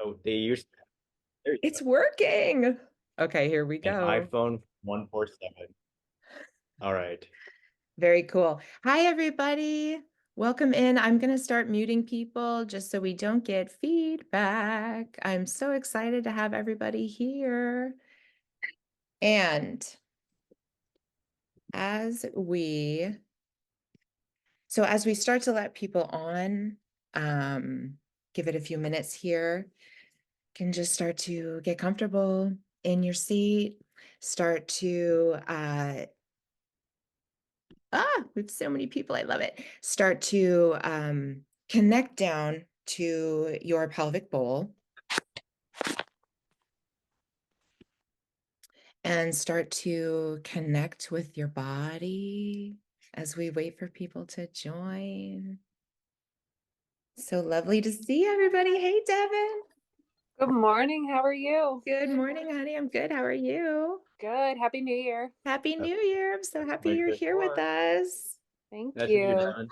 So they used there you It's go. working. Okay, here we An go. iPhone 147. All right. Very cool. Hi, everybody. Welcome in. I'm going to start muting people just so we don't get feedback. I'm so excited to have everybody here. And as we, as we start to let people on, give it a few minutes here, can just start to get comfortable in your seat, start to we have so many people. I love it. Start to connect down to your pelvic bowl and start to connect with your body as we wait for people to join. So lovely to see everybody. Hey, Devon. Good morning. How are you? Good morning, honey. I'm good. How are you? Good. Happy New Year. Happy New Year. I'm so happy you're here with 2024. us. Thank Nice to meet you, you. Devon.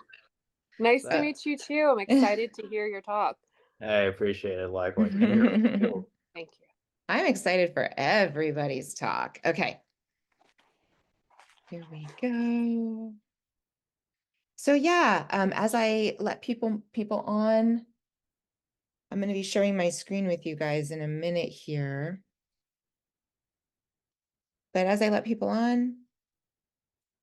Nice to Uh, meet you too. I'm excited to hear your talk. I appreciate it. Likewise. And yours too. Thank you. I'm excited for everybody's talk. Okay, here we go. So yeah, as I let people on, I'm going to be sharing my screen with you guys in a minute here. But as I let people on,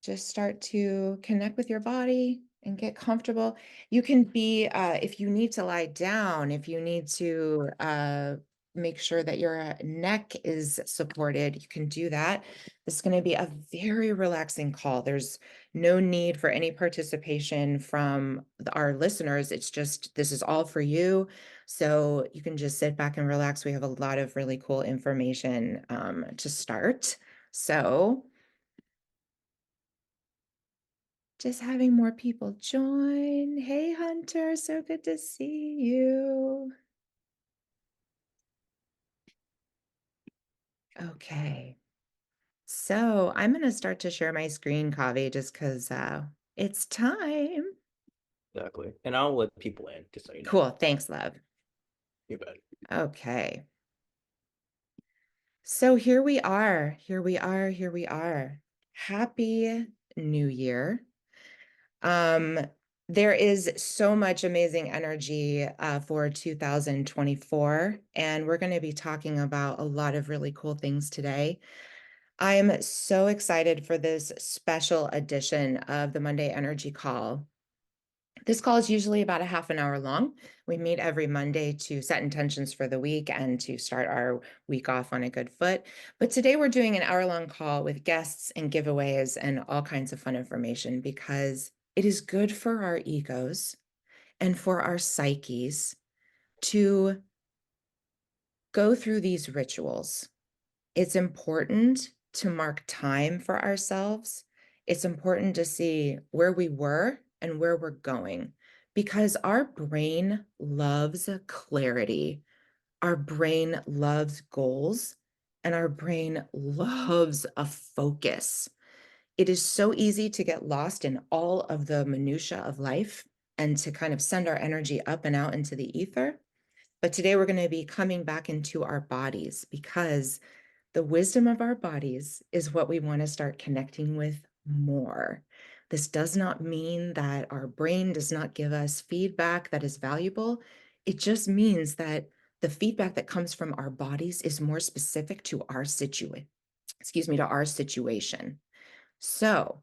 just start to connect with your body and get comfortable. You can be, if you need to lie down, if you need to make sure that your neck is supported, you can do that. This is going to be a very relaxing call. There's no need for any participation from our listeners. It's just, this is all for you. So you can just sit back and relax. We have a lot of really cool information to start. So just having more people join. Hey, Hunter, so good to see you. Okay, so I'm going to start to share my screen, Kavi, just because it's time. Exactly. And I'll let people in, just so you know. Cool, thanks, love. You bet. Okay, so here we are. Here we are. Here we are. Happy New Year. Um, there is so much amazing energy for 2024, and we're going to be talking about a lot of really cool things today. I'm so excited for this special edition of the Monday Energy Call. This call is usually about a half an hour long. We meet every Monday to set intentions for the week and to start our week off on a good foot. But today we're doing an hour-long call with guests and giveaways and all kinds of fun information because it is good for our egos and for our psyches to go through these rituals. It's important to mark time for ourselves. It's important to see where we were and where we're going because our brain loves clarity. Our brain loves goals and our brain loves a focus. It is so easy to get lost in all of the minutia of life and to kind of send our energy up and out into the ether. But today we're going to be coming back into our bodies because the wisdom of our bodies is what we want to start connecting with more. This does not mean that our brain does not give us feedback that is valuable. It just means that the feedback that comes from our bodies is more specific to our to our situation. So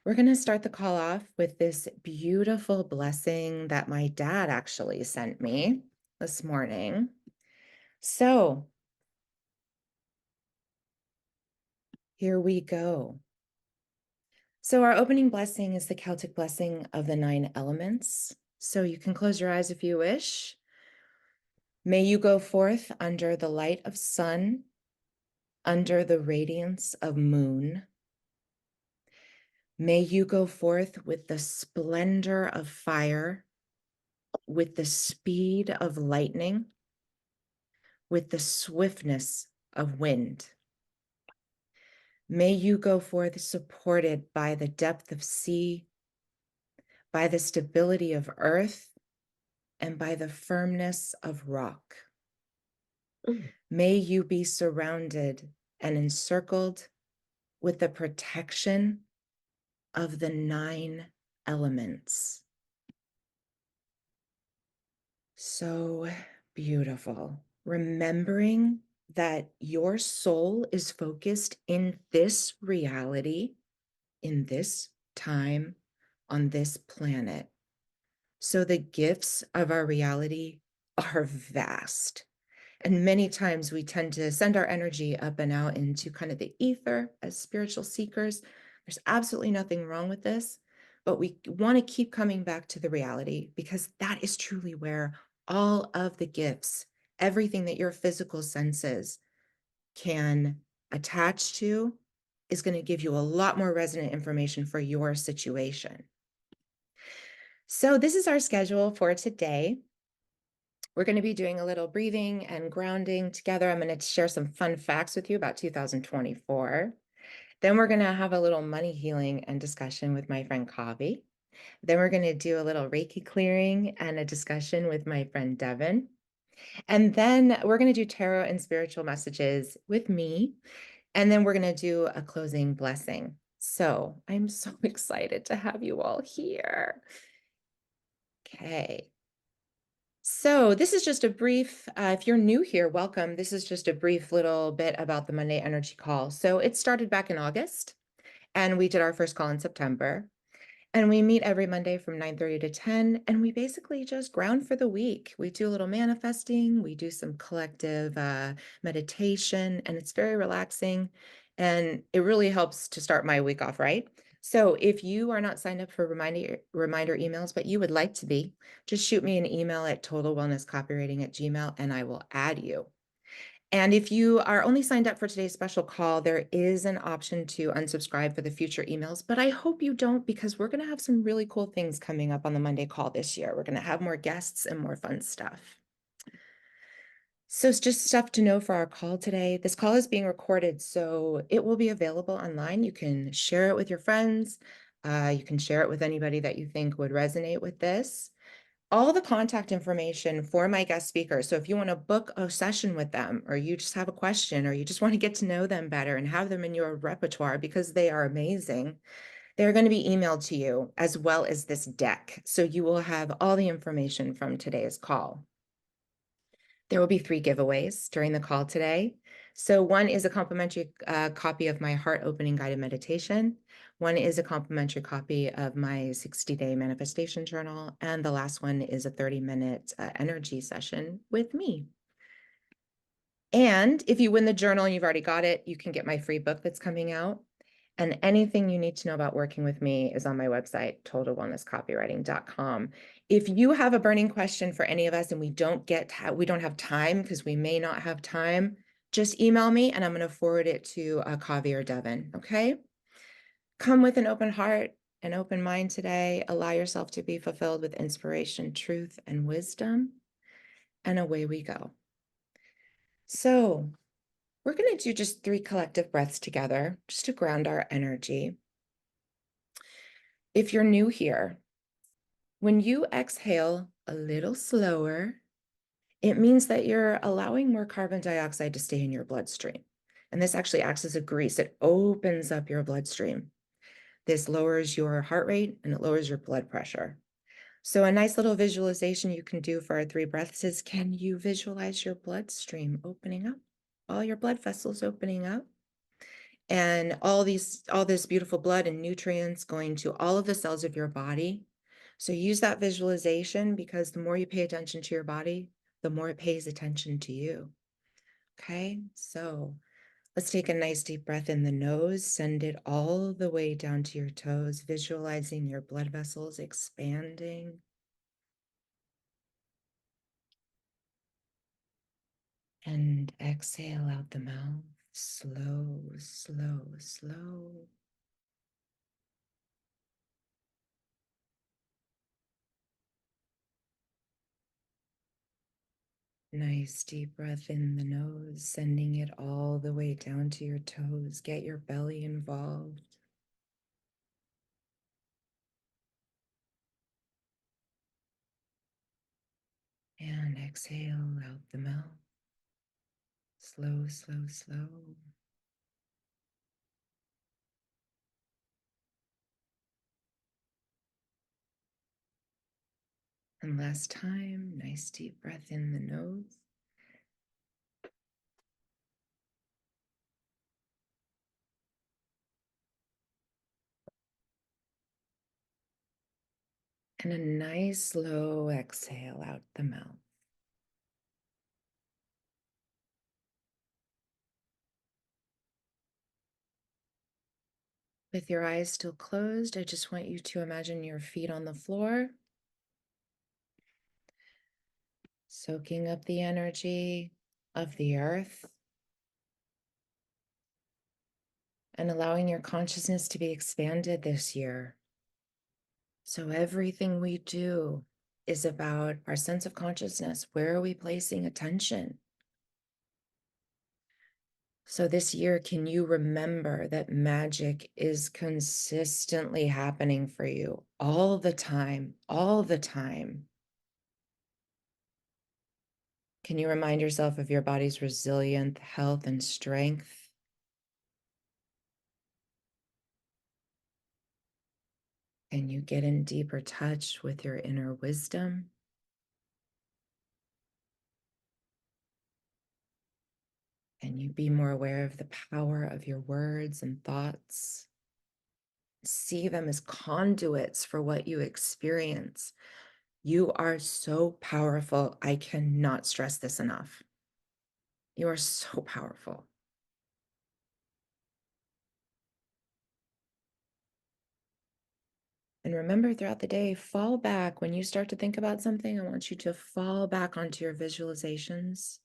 we're going to start the call off with this beautiful blessing that my dad actually sent me this morning. So here we go. So our opening blessing is the Celtic blessing of the 9 elements. So you can close your eyes if you wish. May you go forth under the light of sun, under the radiance of moon. May you go forth with the splendor of fire, with the speed of lightning, with the swiftness of wind. May you go forth supported by the depth of sea, by the stability of earth, and by the firmness of rock. May you be surrounded and encircled with the protection of the 9 elements. So beautiful. Remembering that your soul is focused in this reality, in this time, on this planet. So the gifts of our reality are vast. And many times we tend to send our energy up and out into kind of the ether as spiritual seekers. There's absolutely nothing wrong with this, but we want to keep coming back to the reality because that is truly where all of the gifts, everything that your physical senses can attach to, is going to give you a lot more resonant information for your situation. So this is our schedule for today. We're going to be doing a little breathing and grounding together. I'm going to share some fun facts with you about 2024. Then we're going to have a little money healing and discussion with my friend Kavi. Then we're going to do a little Reiki clearing and a discussion with my friend Devon. And then we're going to do tarot and spiritual messages with me. And then we're going to do a closing blessing. So I'm so excited to have you all here. Okay. So this is just a brief, if you're new here, welcome. This is just a brief little bit about the Monday Energy Call. So it started back in August, and we did our first call in September. And we meet every Monday from 9:30 to 10, and we basically just ground for the week. We do a little manifesting, we do some collective meditation, and it's very relaxing. And it really helps to start my week off right. So if you are not signed up for reminder emails, but you would like to be, just shoot me an email at totalwellnesscopywriting@gmail.com and I will add you. And if you are only signed up for today's special call, there is an option to unsubscribe for the future emails, but I hope you don't because we're going to have some really cool things coming up on the Monday call this year. We're going to have more guests and more fun stuff. So it's just stuff to know for our call today. This call is being recorded, so it will be available online. You can share it with your friends. You can share it with anybody that you think would resonate with this. All the contact information for my guest speakers. So if you want to book a session with them, or you just have a question, or you just want to get to know them better and have them in your repertoire because they are amazing, they're going to be emailed to you as well as this deck. So you will have all the information from today's call. There will be 3 giveaways during the call today. So one is a complimentary copy of my heart opening guided meditation. One is a complimentary copy of my 60-day manifestation journal. And the last one is a 30-minute energy session with me. And if you win the journal and you've already got it, you can get my free book that's coming out. And anything you need to know about working with me is on my website, totalwellnesscopywriting.com. If you have a burning question for any of us and we don't have time because we may not have time, just email me and I'm going to forward it to Kavi or Devon. Okay. Come with an open heart, an open mind today. Allow yourself to be fulfilled with inspiration, truth, and wisdom. And away we go. So we're going to do just 3 collective breaths together just to ground our energy. If you're new here, when you exhale a little slower, it means that you're allowing more carbon dioxide to stay in your bloodstream. And this actually acts as a grease. It opens up your bloodstream. This lowers your heart rate and it lowers your blood pressure. So a nice little visualization you can do for our 3 breaths is, can you visualize your bloodstream opening up? All your blood vessels opening up. And all this beautiful blood and nutrients going to all of the cells of your body. So use that visualization because the more you pay attention to your body, the more it pays attention to you. Okay, so let's take a nice deep breath in the nose, send it all the way down to your toes, visualizing your blood vessels expanding. And exhale out the mouth, slow, slow, slow. Nice deep breath in the nose, sending it all the way down to your toes. Get your belly involved. And exhale out the mouth. Slow, slow, slow. And last time, nice deep breath in the nose. And a nice slow exhale out the mouth. With your eyes still closed, I just want you to imagine your feet on the floor, soaking up the energy of the earth and allowing your consciousness to be expanded this year. So everything we do is about our sense of consciousness. Where are we placing attention? So this year, can you remember that magic is consistently happening for you all the time, all the time? Can you remind yourself of your body's resilient health and strength? Can you get in deeper touch with your inner wisdom? Can you be more aware of the power of your words and thoughts? See them as conduits for what you experience. You are so powerful. I cannot stress this enough. You are so powerful. And remember, throughout the day, fall back. When you start to think about something, I want you to fall back onto your visualizations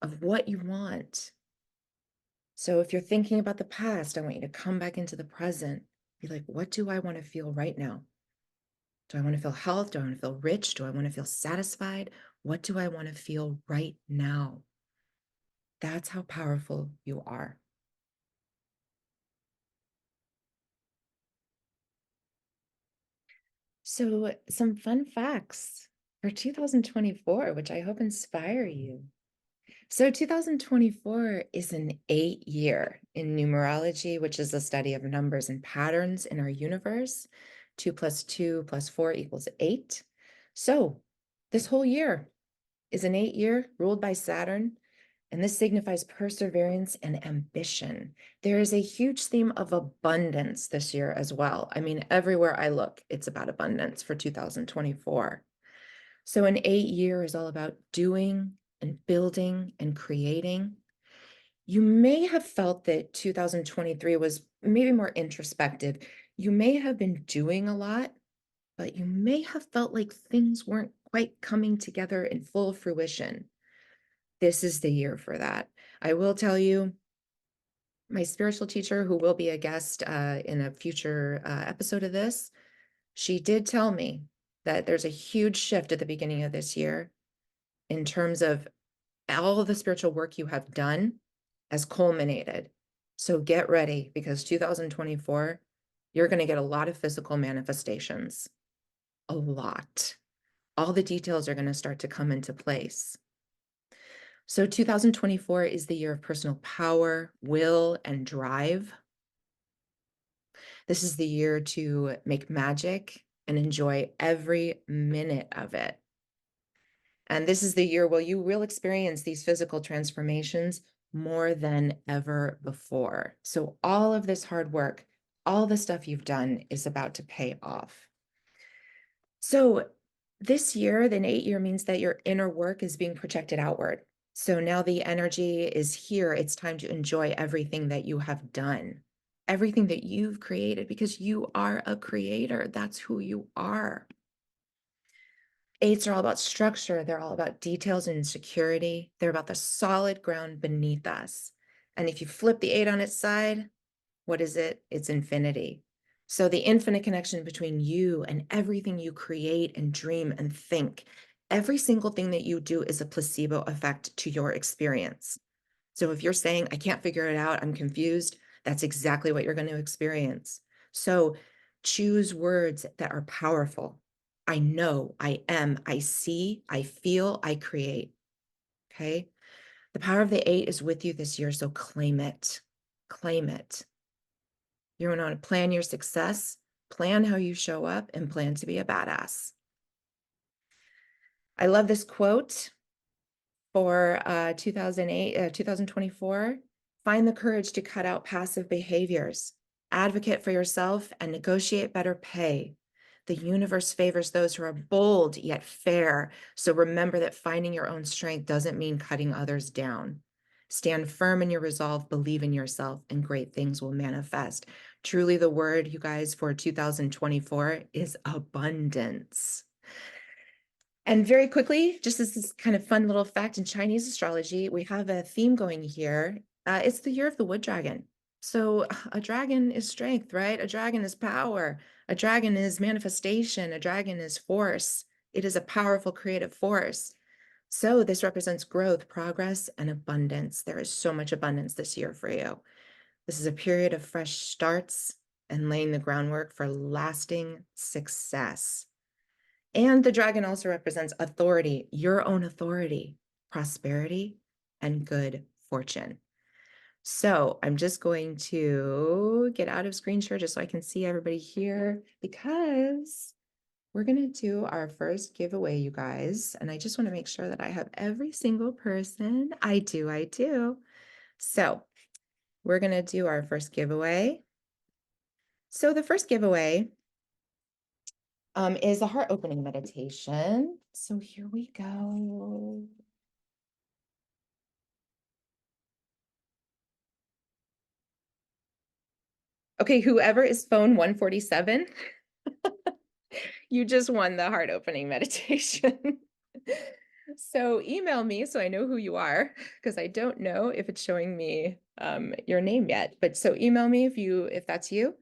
of what you want. So if you're thinking about the past, I want you to come back into the present. Be like, what do I want to feel right now? Do I want to feel health? Do I want to feel rich? Do I want to feel satisfied? What do I want to feel right now? That's how powerful you are. So some fun facts for 2024, which I hope inspire you. So 2024 is an 8-year in numerology, which is the study of numbers and patterns in our universe. 2 + 2 + 4 = 8. So this whole year is an 8-year ruled by Saturn, and this signifies perseverance and ambition. There is a huge theme of abundance this year as well. I mean, everywhere I look, it's about abundance for 2024. So an 8-year is all about doing and building and creating. You may have felt that 2023 was maybe more introspective. You may have been doing a lot, but you may have felt like things weren't quite coming together in full fruition. This is the year for that. I will tell you, my spiritual teacher, who will be a guest in a future episode of this, she did tell me that there's a huge shift at the beginning of this year in terms of all of the spiritual work you have done has culminated. So get ready, because 2024, you're going to get a lot of physical manifestations. A lot. All the details are going to start to come into place. So 2024 is the year of personal power, will, and drive. This is the year to make magic and enjoy every minute of it. And this is the year where you will experience these physical transformations more than ever before. So all of this hard work, all the stuff you've done is about to pay off. So this year, the 8-year means that your inner work is being projected outward. So now the energy is here. It's time to enjoy everything that you have done, everything that you've created, because you are a creator. That's who you are. 8s are all about structure. They're all about details and security. They're about the solid ground beneath us. And if you flip the 8 on its side, what is it? It's infinity. So the infinite connection between you and everything you create and dream and think. Every single thing that you do is a placebo effect to your experience. So if you're saying, I can't figure it out, I'm confused, that's exactly what you're going to experience. So choose words that are powerful. I know, I am, I see, I feel, I create. Okay. The power of the 8 is with you this year, so claim it. Claim it. You're going to plan your success, plan how you show up, and plan to be a badass. I love this quote for 2024. Find the courage to cut out passive behaviors, advocate for yourself, and negotiate better pay. The universe favors those who are bold yet fair. So remember that finding your own strength doesn't mean cutting others down. Stand firm in your resolve, believe in yourself, and great things will manifest. Truly, the word, you guys, for 2024 is abundance. And very quickly, just as this kind of fun little fact in Chinese astrology, we have a theme going here. It's the year of the wood dragon. So a dragon is strength, right? A dragon is power. A dragon is manifestation. A dragon is force. It is a powerful creative force. So this represents growth, progress, and abundance. There is so much abundance this year for you. This is a period of fresh starts and laying the groundwork for lasting success. And the dragon also represents authority, your own authority, prosperity, and good fortune. So I'm just going to get out of screen share just so I can see everybody here, because we're going to do our first giveaway, you guys. And I just want to make sure that I have every single person. I do. So we're going to do our first giveaway. So the first giveaway is a heart opening meditation. So here we go. Okay, whoever is phone 147, you just won the heart opening meditation. So email me so I know who you are, because I don't know if it's showing me your name yet. But so email me if that's you.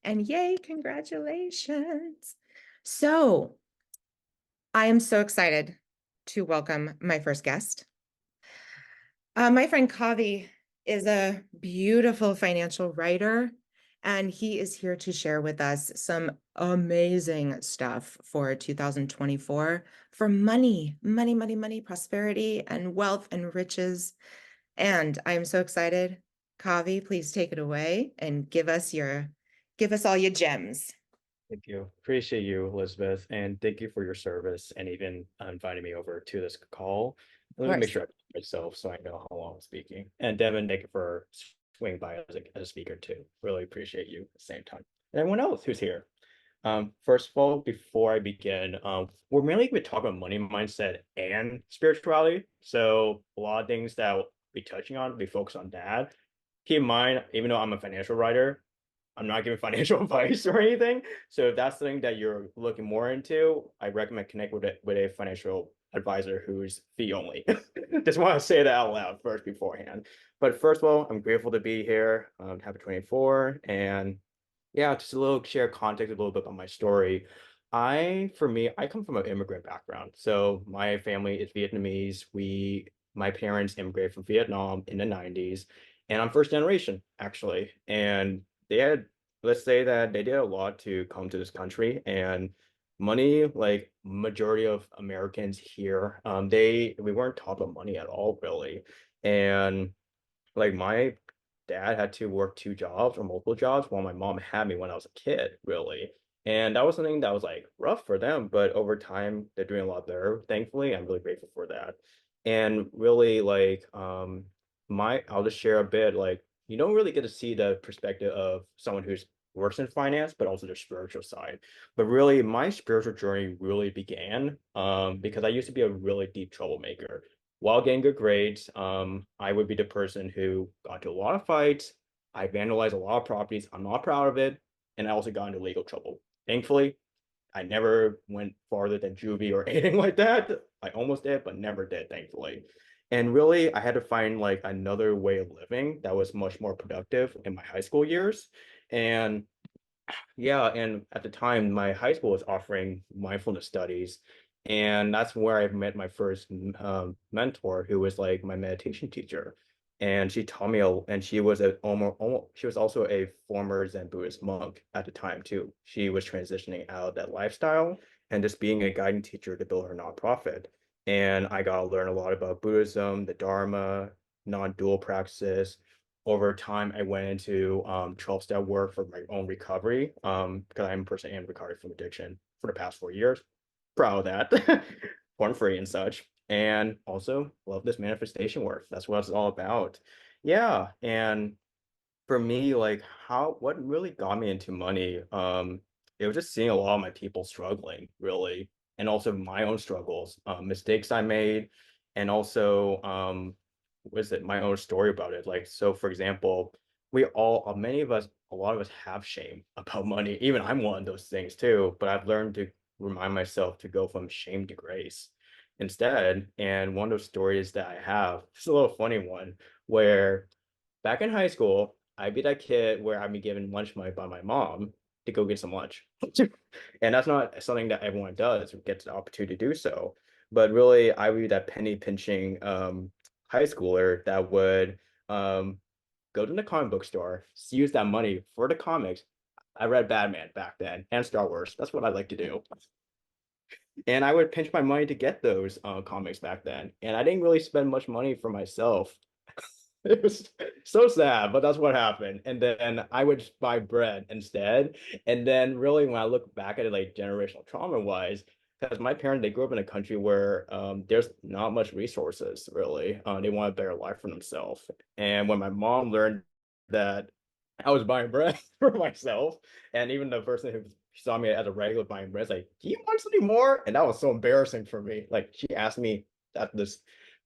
And yay, congratulations. So I am so excited to welcome my first guest. My friend Kavi is a beautiful financial writer, and he is here to share with us some amazing stuff for 2024 for money, prosperity, and wealth and riches. And I'm so excited. Kavi, please take it away and give us all your gems. Thank you. Appreciate you, Elizabeth, and thank you for your service and even inviting me over to this call. Let me make sure I put myself so I know how long I'm speaking. And Devon, thank you for swinging by as a speaker too. Really appreciate you at the same time. And everyone else who's here. First of all, before I begin, we're mainly going to talk about money mindset and spirituality. So a lot of things that we'll be touching on, we focus on that. Keep in mind, even though I'm a financial writer, I'm not giving financial advice or anything. So if that's something that you're looking more into, I recommend connect with a financial advisor who's fee only. Just want to say that out loud first beforehand. But first of all, I'm grateful to be here. Happy 24. And yeah, just a little share context, a little bit about my story. For me, I come from an immigrant background. So my family is Vietnamese. My parents immigrated from Vietnam in the 90s, and I'm first generation actually. And let's say that they did a lot to come to this country, and money, like majority of Americans here, we weren't taught about money at all, really. And like my dad had to work 2 jobs or multiple jobs while my mom had me when I was a kid, really. And that was something that was like rough for them, but over time they're doing a lot better. Thankfully, I'm really grateful for that. And really I'll just share a bit, like you don't really get to see the perspective of someone who's works in finance, but also their spiritual side. But really my spiritual journey really began because I used to be a really deep troublemaker. While getting good grades, I would be the person who got into a lot of fights. I vandalized a lot of properties. I'm not proud of it. And I also got into legal trouble. Thankfully, I never went farther than juvie or anything like that. I almost did, but never did, thankfully. And really, I had to find like another way of living that was much more productive in my high school years. And yeah, and at the time, my high school was offering mindfulness studies, and that's where I met my first mentor, who was like my meditation teacher. And she taught me, and she was she was also a former Zen Buddhist monk at the time too. She was transitioning out of that lifestyle and just being a guiding teacher to build her nonprofit. and I got to learn a lot about Buddhism, the Dharma, non-dual practices. Over time, I went into 12-step work for my own recovery because I'm a person in recovery from addiction for the past 4 years. Proud of that, porn free and such. And also love this manifestation work. That's what it's all about. Yeah. And for me, like what really got me into money, it was just seeing a lot of my people struggling, really, and also my own struggles, mistakes I made, and also what is it, my own story about it. Like, so for example, we all many of us, a lot of us have shame about money. Even I'm one of those things too, but I've learned to remind myself to go from shame to grace instead. And one of those stories that I have, it's a little funny one, where back in high school, I'd be that kid where I'd be given lunch money by my mom to go get some lunch. And that's not something that everyone does or gets the opportunity to do so. But really, I would be that penny pinching high schooler that would go to the comic book store, use that money for the comics. I read Batman back then and Star Wars. That's what I like to do. And I would pinch my money to get those comics back then. And I didn't really spend much money for myself. It was so sad, but that's what happened. And then I would just buy bread instead. And then really when I look back at it like generational trauma wise, because my parents, they grew up in a country where there's not much resources really. They want a better life for themselves. And when my mom learned that I was buying bread for myself, and even the person who saw me as a regular buying bread, like, do you want something more? And that was so embarrassing for me. Like she asked me at this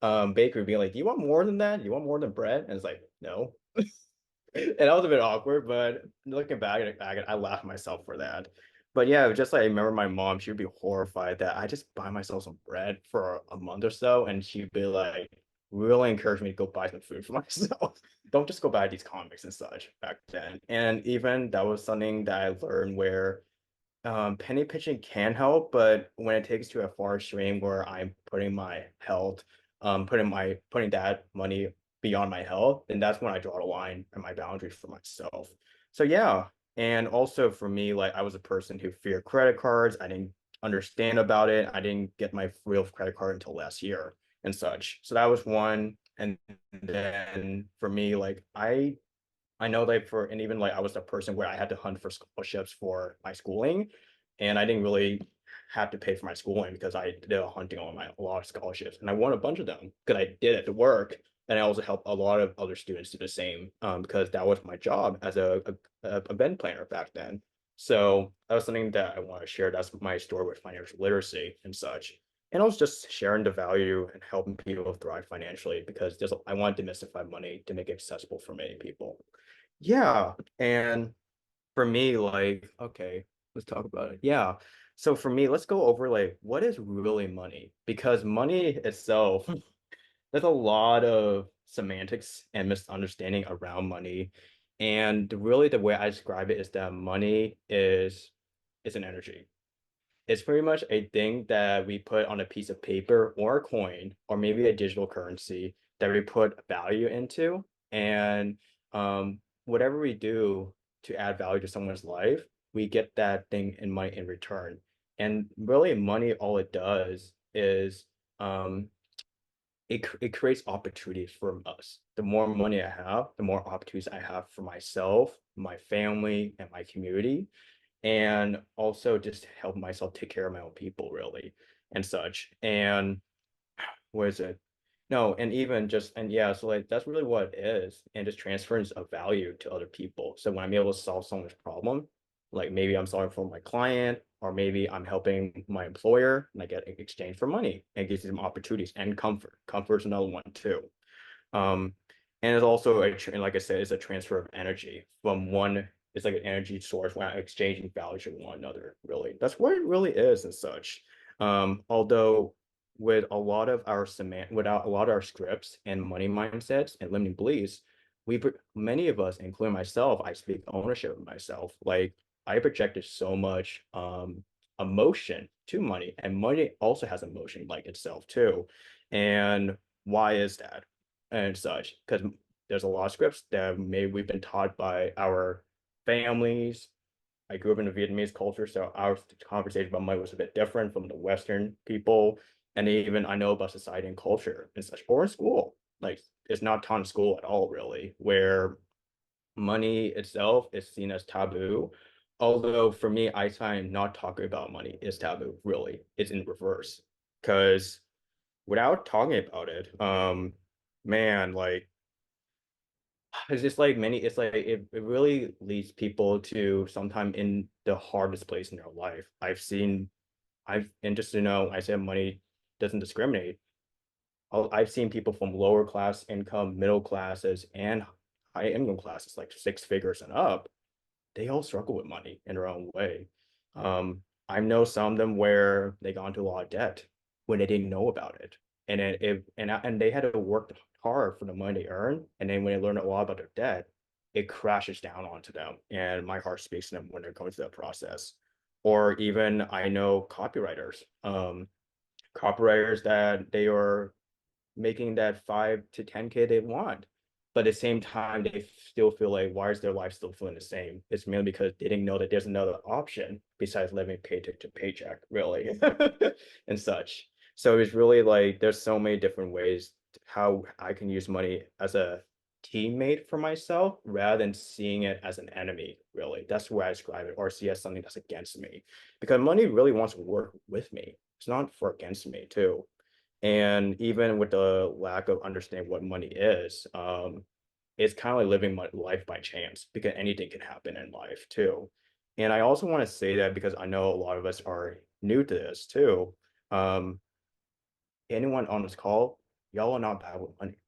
bakery being like, do you want more than that? Do you want more than bread? And it's like, no. And that was a bit awkward, but looking back at it, I laughed at myself for that. But yeah, it was just like I remember my mom, she would be horrified that I just buy myself some bread for a month or so, and she'd be like, really encourage me to go buy some food for myself. Don't just go buy these comics and such back then. And even that was something that I learned where penny pitching can help, but when it takes to a far extreme where I'm putting my health, putting that money beyond my health, then that's when I draw the line and my boundaries for myself. So yeah. And also for me, like I was a person who feared credit cards. I didn't understand about it. I didn't get my real credit card until last year and such. So that was one. And then for me, like I know like and even like I was the person where I had to hunt for scholarships for my schooling, and I didn't really have to pay for my schooling because I did a hunting on a lot of scholarships, and I won a bunch of them because I did it to work, and I also helped a lot of other students do the same because that was my job as a event planner back then. So that was something that I want to share. That's my story with financial literacy and such. And I was just sharing the value and helping people thrive financially because I wanted to demystify money to make it accessible for many people. Yeah, and for me, like, okay, let's talk about it. Yeah. So for me, let's go over like what is really money? Because money itself, there's a lot of semantics and misunderstanding around money. And really the way I describe it is that money is an energy. It's pretty much a thing that we put on a piece of paper or a coin or maybe a digital currency that we put value into. And whatever we do to add value to someone's life, we get that thing in money in return. And really, money, all it does is it creates opportunities for us. The more money I have, the more opportunities I have for myself, my family, and my community, and also just help myself take care of my own people really and such. And what is it? No, and even just and yeah, so like that's really what it is, and just transference of value to other people. So when I'm able to solve someone's problem, like maybe I'm solving for my client, or maybe I'm helping my employer, and I get in exchange for money, and it gives them opportunities and comfort. Comfort's another one too. Um, and it's also and like I said, it's a transfer of energy from one. It's like an energy source when exchanging values with one another. Really, that's what it really is, and such. Although with a lot of our without a lot of our scripts and money mindsets and limiting beliefs, many of us, including myself, I speak ownership of myself. Like I projected so much emotion to money, and money also has emotion like itself too. And why is that? And such, because there's a lot of scripts that maybe we've been taught by our families. I grew up in a Vietnamese culture, so our conversation about money was a bit different from the Western people. And even I know about society and culture and such, or in school. Like it's not taught in school at all, really, where money itself is seen as taboo. Although for me, I find not talking about money is taboo, really. It's in reverse. Because without talking about it, man, like it's just like many, it's like it really leads people to sometime in the hardest place in their life. And just to know, I said money doesn't discriminate. I've seen people from lower class income, middle classes, and high income classes, like six figures and up. They all struggle with money in their own way. I know some of them where they got into a lot of debt when they didn't know about it, and then and they had to work hard for the money they earn, and then when they learn a lot about their debt, it crashes down onto them, and my heart speaks to them when they're going through that process. Or even I know copywriters that they are making that 5 to 10K they want. But at the same time, they still feel like, why is their life still feeling the same? It's mainly because they didn't know that there's another option besides living paycheck to paycheck, really, and such. So it's really like there's so many different ways how I can use money as a teammate for myself rather than seeing it as an enemy, really. That's where I describe it, or see it as something that's against me. Because money really wants to work with me. It's not for against me, too. And even with the lack of understanding what money is, it's kind of like living my life by chance because anything can happen in life too. And I also want to say that because I know a lot of us are new to this too. Um, Anyone on this call, y'all are not bad with money.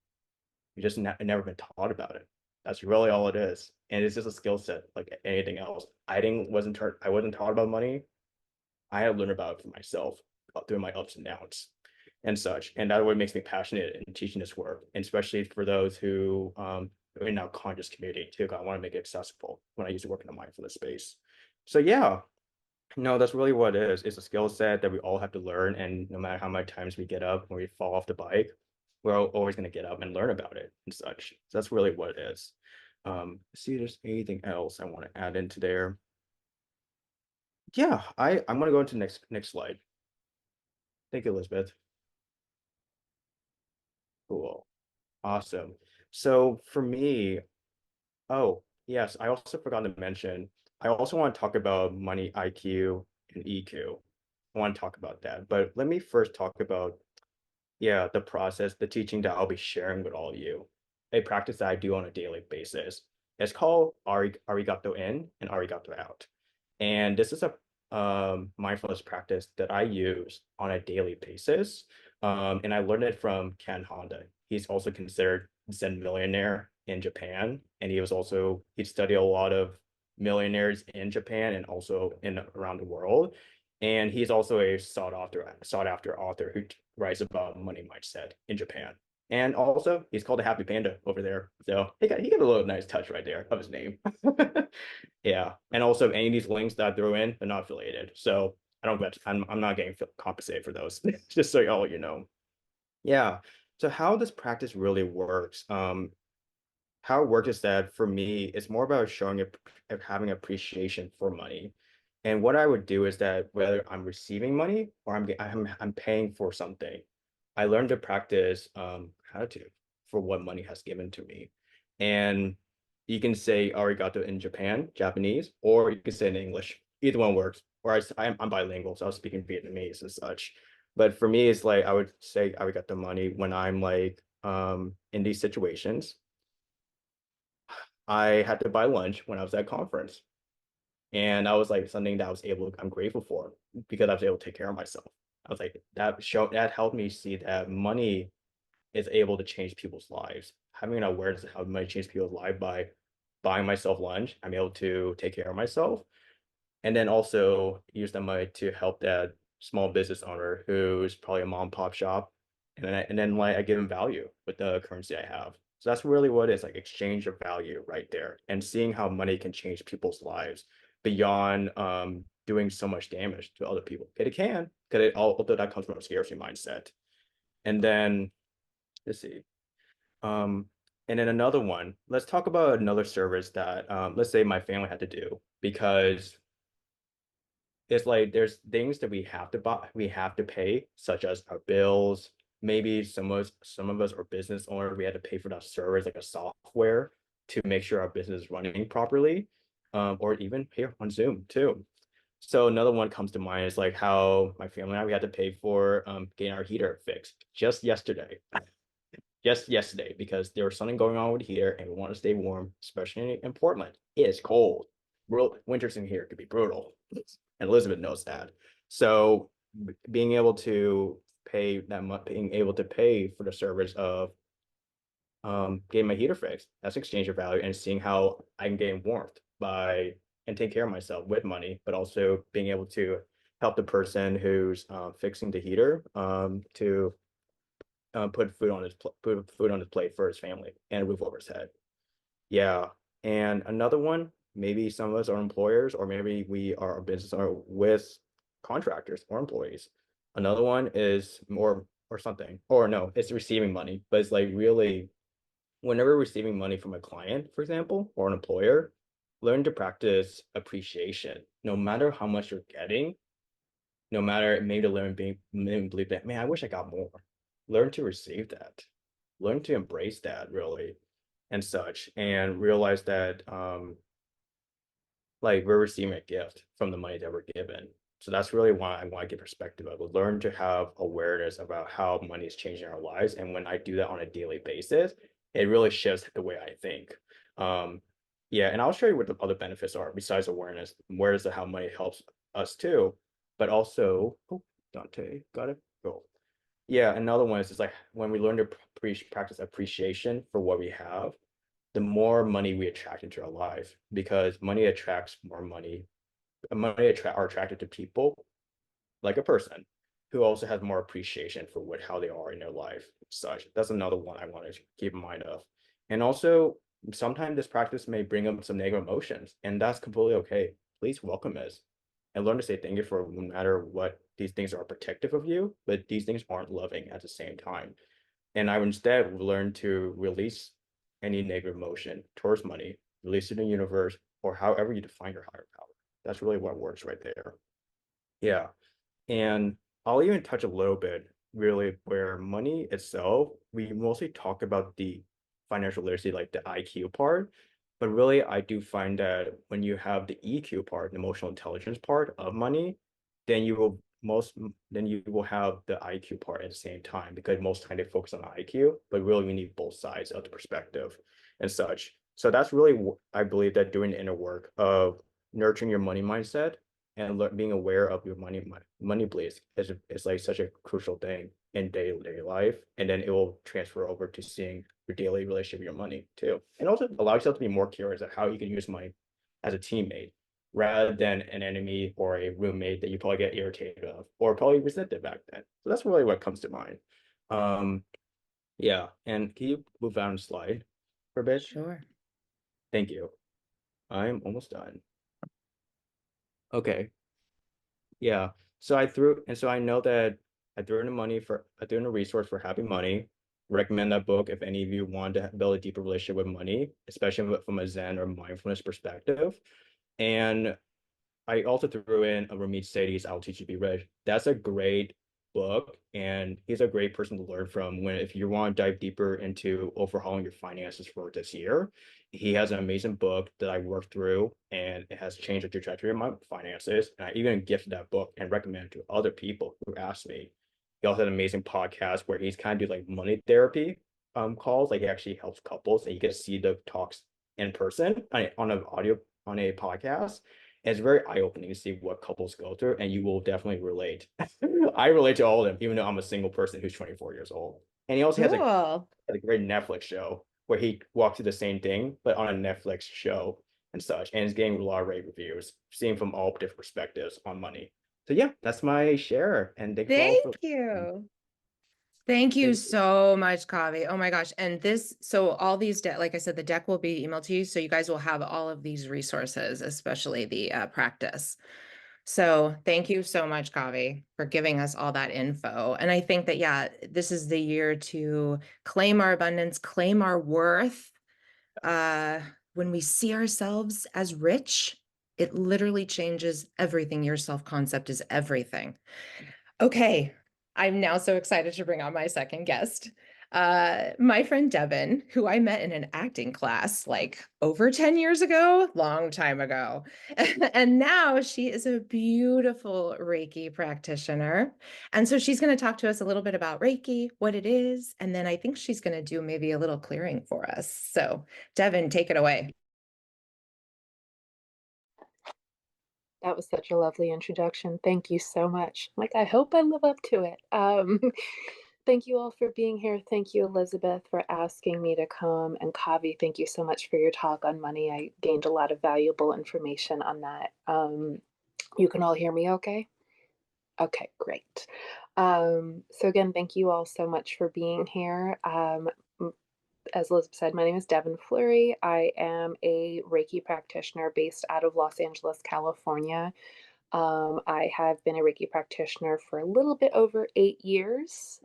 You just never been taught about it. That's really all it is. And it's just a skill set like anything else. I wasn't taught about money. I had to learn about it for myself through my ups and downs and such. And that what makes me passionate in teaching this work, and especially for those who are in our conscious community too. 'Cause I want to make it accessible when I used to work in the mindfulness space. So yeah, no, that's really what it is. It's a skill set that we all have to learn. And no matter how many times we get up when we fall off the bike, we're always going to get up and learn about it and such. So that's really what it is. See if there's anything else I want to add into there. Yeah, I'm gonna go into next slide. Thank you, Elizabeth. Cool. Awesome. So for me, oh, yes, I also forgot to mention, I also want to talk about money IQ and EQ. I want to talk about that, but let me first talk about, yeah, the process, the teaching that I'll be sharing with all of you. A practice that I do on a daily basis. It's called arigato in and arigato out. And this is a mindfulness practice that I use on a daily basis. And I learned it from Ken Honda. He's also considered Zen millionaire in Japan. And he studied a lot of millionaires in Japan and also in around the world. And he's also a sought after author who writes about money mindset in Japan. And also, he's called a happy panda over there. So he got a little nice touch right there of his name. Yeah, and also any of these links that I throw in, they're not affiliated. So I'm not getting compensated for those. Just so all you know. Yeah. So how this practice really works, how it works is that for me, it's more about having appreciation for money. And what I would do is that whether I'm receiving money or I'm paying for something, I learned to practice gratitude for what money has given to me. And you can say arigato in Japanese, or you can say in English. Either one works. Or I'm bilingual, so I was speaking Vietnamese and such. But for me, it's like I would say arigato money when I'm like in these situations. I had to buy lunch when I was at conference. And that was like something that I'm grateful for because I was able to take care of myself. I was like, that helped me see that money is able to change people's lives. Having an awareness of how money changes people's life by buying myself lunch, I'm able to take care of myself. And then also use that money to help that small business owner who's probably a mom and pop shop. And then like I give him value with the currency I have. So that's really what it is, like exchange of value right there, and seeing how money can change people's lives beyond doing so much damage to other people. It can, because although that comes from a scarcity mindset. And then let's see. Um, and then another one, let's talk about another service that let's say my family had to do because it's like there's things that we have to buy, we have to pay, such as our bills. Maybe some of us are business owners, we had to pay for that service, like a software, to make sure our business is running properly, or even here on Zoom too. So another one comes to mind is like how my family and I, we had to pay for getting our heater fixed just yesterday. Just yesterday, because there was something going on with here and we want to stay warm, especially in Portland. It's cold. Winters in here could be brutal. And Elizabeth knows that. So being able to pay that much, being able to pay for the service of getting my heater fixed, that's exchange of value, and seeing how I can gain warmth by and take care of myself with money, but also being able to help the person who's fixing the heater to put food on his plate for his family and a roof over his head. Yeah. And another one, maybe some of us are employers, or maybe we are a business owner with contractors or employees. Another one is more or something, or no, it's receiving money, but it's like really whenever receiving money from a client, for example, or an employer, learn to practice appreciation. No matter how much you're getting, no matter maybe to learn being believe that, man, I wish I got more. Learn to receive that. Learn to embrace that really and such, and realize that like we're receiving a gift from the money that we're given. So that's really why I want to get perspective of it. Learn to have awareness about how money is changing our lives. And when I do that on a daily basis, it really shifts the way I think. Yeah, and I'll show you what the other benefits are besides awareness. Awareness of how money helps us too, but also, oh, Dante, got it. Cool. Yeah, another one is just like when we learn to practice appreciation for what we have, the more money we attract into our life, because money attracts more money. Are attracted to people like a person who also has more appreciation for how they are in their life. Such that's another one I want to keep in mind of. And also, sometimes this practice may bring up some negative emotions, and that's completely okay. Please welcome it and learn to say thank you for no matter what these things are protective of you, but these things aren't loving at the same time. And I would instead learn to release any negative emotion towards money, release it in the universe, or however you define your higher power. That's really what works right there. Yeah. And I'll even touch a little bit really where money itself, we mostly talk about the financial literacy, like the IQ part, but really I do find that when you have the EQ part, the emotional intelligence part of money, then you will have the IQ part at the same time, because most time they focus on IQ, but really we need both sides of the perspective and such. So that's really, I believe that doing the inner work of nurturing your money mindset and being aware of your money beliefs is like such a crucial thing in day-to-day life, and then it will transfer over to seeing your daily relationship with your money too, and also allow yourself to be more curious at how you can use money as a teammate rather than an enemy or a roommate that you probably get irritated of or probably resented back then. So that's really what comes to mind. Yeah, and can you move down the slide for a bit? Sure. Thank you. I'm almost done. Okay. Yeah. So I know that I threw in a resource for Happy Money. Recommend that book if any of you want to build a deeper relationship with money, especially from a Zen or mindfulness perspective. And I also threw in a Ramit Sethi's I'll Teach You to Be Rich. That's a great book, and he's a great person to learn from if you want to dive deeper into overhauling your finances for this year. He has an amazing book that I worked through, and it has changed the trajectory of my finances. And I even gifted that book and recommended it to other people who asked me. He also had an amazing podcast where he's kind of do like money therapy calls. Like he actually helps couples, and you get to see the talks in person on a podcast. It's very eye-opening to see what couples go through, and you will definitely relate. I relate to all of them, even though I'm a single person who's 24 years old. And he also has Cool. a great Netflix show where he walks through the same thing, but on a Netflix show and such, and is getting a lot of rave reviews, seeing from all different perspectives on money. So yeah, that's my share. And thank you all Thank for you. Thank you so much, Kavi. Oh my gosh. And so all these, like I said, the deck will be emailed to you. So you guys will have all of these resources, especially the practice. So thank you so much, Kavi, for giving us all that info. And I think that, yeah, this is the year to claim our abundance, claim our worth. When we see ourselves as rich, It literally changes everything. Your self-concept is everything. Okay, I'm now so excited to bring on my second guest. My friend Devon, who I met in an acting class like over 10 years ago, long time ago. And now she is a beautiful Reiki practitioner. And so she's going to talk to us a little bit about Reiki, what it is, and then I think she's going to do maybe a little clearing for us. So, Devon, take it away. That was such a lovely introduction. Thank you so much. Like, I hope I live up to it. Thank you all for being here. Thank you, Elizabeth, for asking me to come. And Kavi, thank you so much for your talk on money. I gained a lot of valuable information on that. You can all hear me okay? Okay, great. So again, thank you all so much for being here. As Elizabeth said, my name is Devon Fleury. I am a Reiki practitioner based out of Los Angeles, California. I have been a Reiki practitioner for a little bit over 8 years.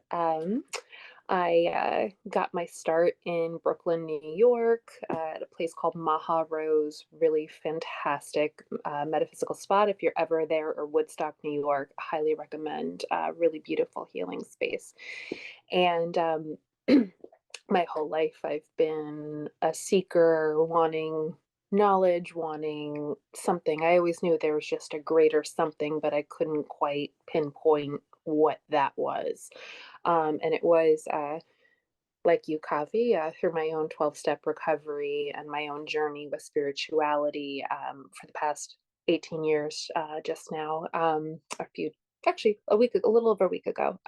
I got my start in Brooklyn, New York, at a place called Maha Rose, really fantastic metaphysical spot. If you're ever there, or Woodstock, New York, highly recommend. Really beautiful healing space. And my whole life, I've been a seeker, wanting knowledge, wanting something. I always knew there was just a greater something, but I couldn't quite pinpoint what that was. And it was like you, Kavi, through my own 12-step recovery and my own journey with spirituality for the past 18 years, just now, a little over a week ago.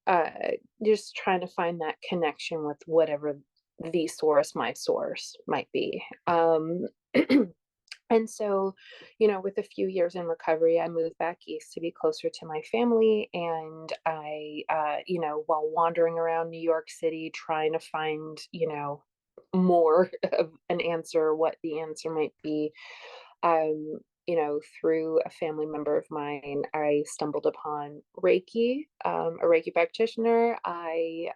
Uh, just trying to find that connection with whatever the source, my source might be. And so, with a few years in recovery, I moved back east to be closer to my family. And I, while wandering around New York City, trying to find, more of an answer, what the answer might be, through a family member of mine, I stumbled upon Reiki, a Reiki practitioner. I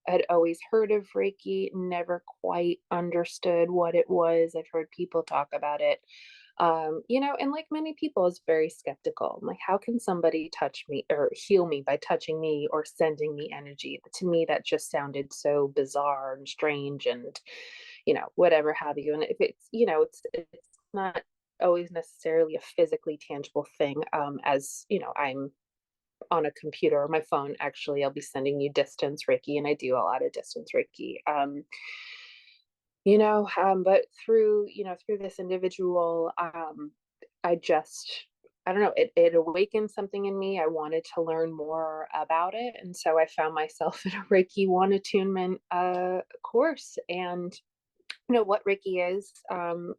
had always heard of Reiki, never quite understood what it was. I've heard people talk about it, and like many people, I was very skeptical. I'm like, how can somebody touch me or heal me by touching me or sending me energy? But to me, that just sounded so bizarre and strange and, whatever have you. And if it's not always necessarily a physically tangible thing. As I'm on a computer or my phone, actually, I'll be sending you distance Reiki, and I do a lot of distance Reiki. But through this individual, I don't know, it awakened something in me. I wanted to learn more about it. And so I found myself in a Reiki One attunement course. And what Reiki is.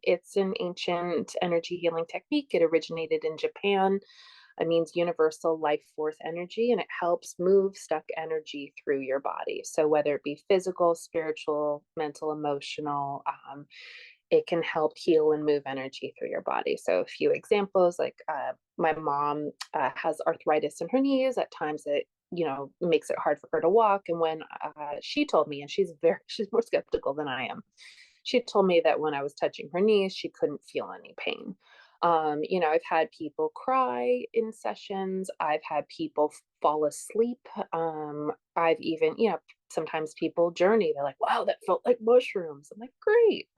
It's an ancient energy healing technique. It originated in Japan. It means universal life force energy, and it helps move stuck energy through your body. So whether it be physical, spiritual, mental, emotional, it can help heal and move energy through your body. So a few examples, like my mom has arthritis in her knees. At times it makes it hard for her to walk. And when she told me, and she's more skeptical than I am, she told me that when I was touching her knees, she couldn't feel any pain. I've had people cry in sessions. I've had people fall asleep. I've even, sometimes people journey. They're like, "Wow, that felt like mushrooms." I'm like, "Great,"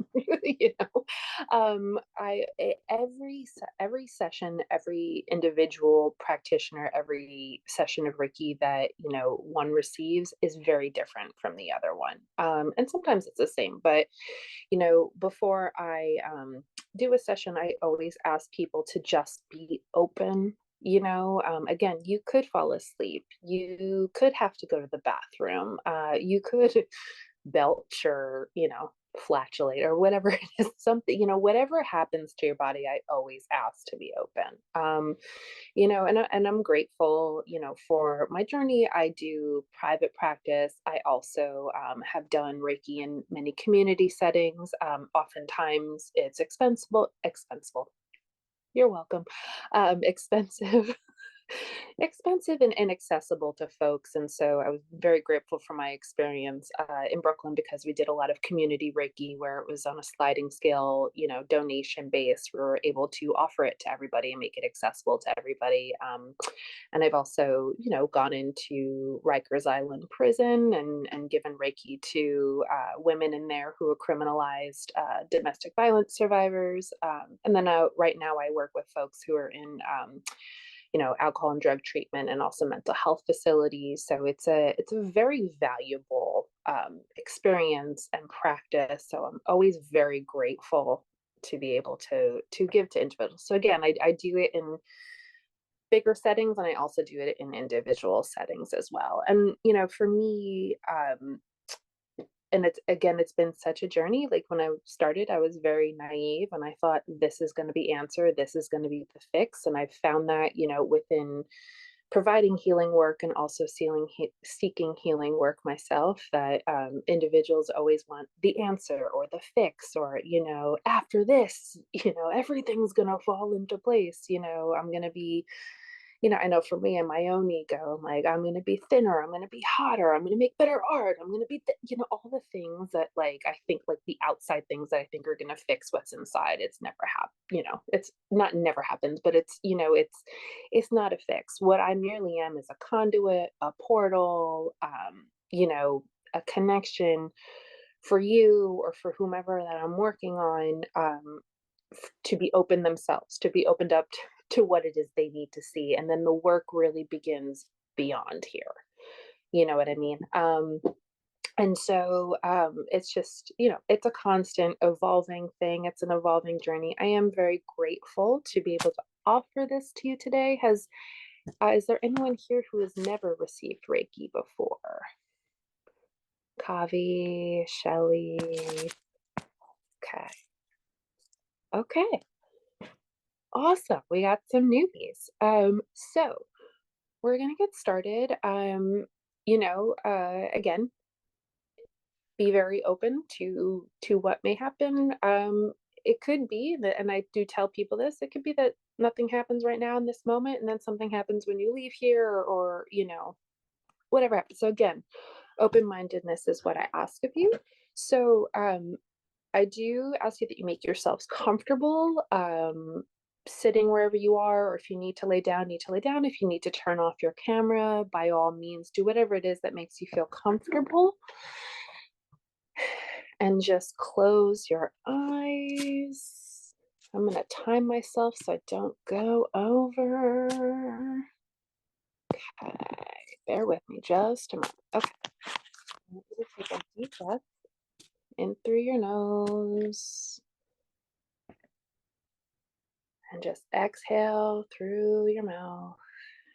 every session, every individual practitioner, every session of Reiki that one receives is very different from the other one. And sometimes it's the same, but before I do a session, I always ask people to just be open. Again, you could fall asleep. You could have to go to the bathroom. You could belch or, flatulate or whatever it is, something, whatever happens to your body, I always ask to be open. And I'm grateful, for my journey. I do private practice. I also have done Reiki in many community settings. Oftentimes it's expensive. You're welcome. Expensive. expensive and inaccessible to folks. And so I was very grateful for my experience in Brooklyn, because we did a lot of community Reiki where it was on a sliding scale, donation based. We were able to offer it to everybody and make it accessible to everybody. And I've also, gone into Rikers Island prison and given Reiki to women in there who are criminalized domestic violence survivors. And then right now I work with folks who are in alcohol and drug treatment and also mental health facilities. So it's a very valuable experience and practice. So I'm always very grateful to be able to give to individuals. So again, I do it in bigger settings, and I also do it in individual settings as well. And for me, and it's been such a journey. Like when I started, I was very naive and I thought this is going to be answer, this is going to be the fix. And I've found that, within providing healing work and also seeking healing work myself, that individuals always want the answer or the fix, or, after this, everything's going to fall into place. I'm going to be, I know for me and my own ego, I'm like, I'm going to be thinner, I'm going to be hotter, I'm going to make better art, I'm going to be, all the things that, like, I think, like, the outside things that I think are going to fix what's inside. It's never happened, it's not never happened, but it's not a fix. What I merely am is a conduit, a portal, a connection for you or for whomever that I'm working on, to be open themselves, to be opened up to what it is they need to see. And then the work really begins beyond here. You know what I mean? And so it's just, it's a constant evolving thing. It's an evolving journey. I am very grateful to be able to offer this to you today. Is there anyone here who has never received Reiki before? Kavi, Shelly. Okay. Okay. Awesome. We got some newbies. So we're gonna get started. Again, be very open to what may happen. It could be that, and I do tell people this, it could be that nothing happens right now in this moment, and then something happens when you leave here, or whatever happens. So again, open-mindedness is what I ask of you. So I do ask you that you make yourselves comfortable, sitting wherever you are, or if you need to lay down, need to lay down. If you need to turn off your camera, by all means, do whatever it is that makes you feel comfortable. And just close your eyes. I'm going to time myself so I don't go over. Okay, bear with me just a moment. Okay, I'm going to take a deep breath in through your nose. And just exhale through your mouth.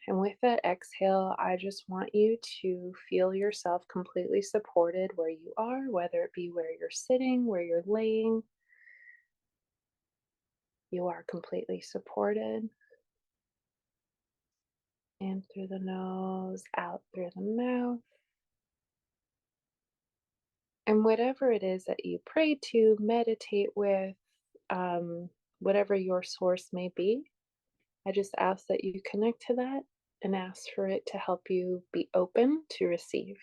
And with that exhale, I just want you to feel yourself completely supported where you are, whether it be where you're sitting, where you're laying. You are completely supported. In through the nose, out through the mouth. And whatever it is that you pray to, meditate with, whatever your source may be, I just ask that you connect to that and ask for it to help you be open to receive.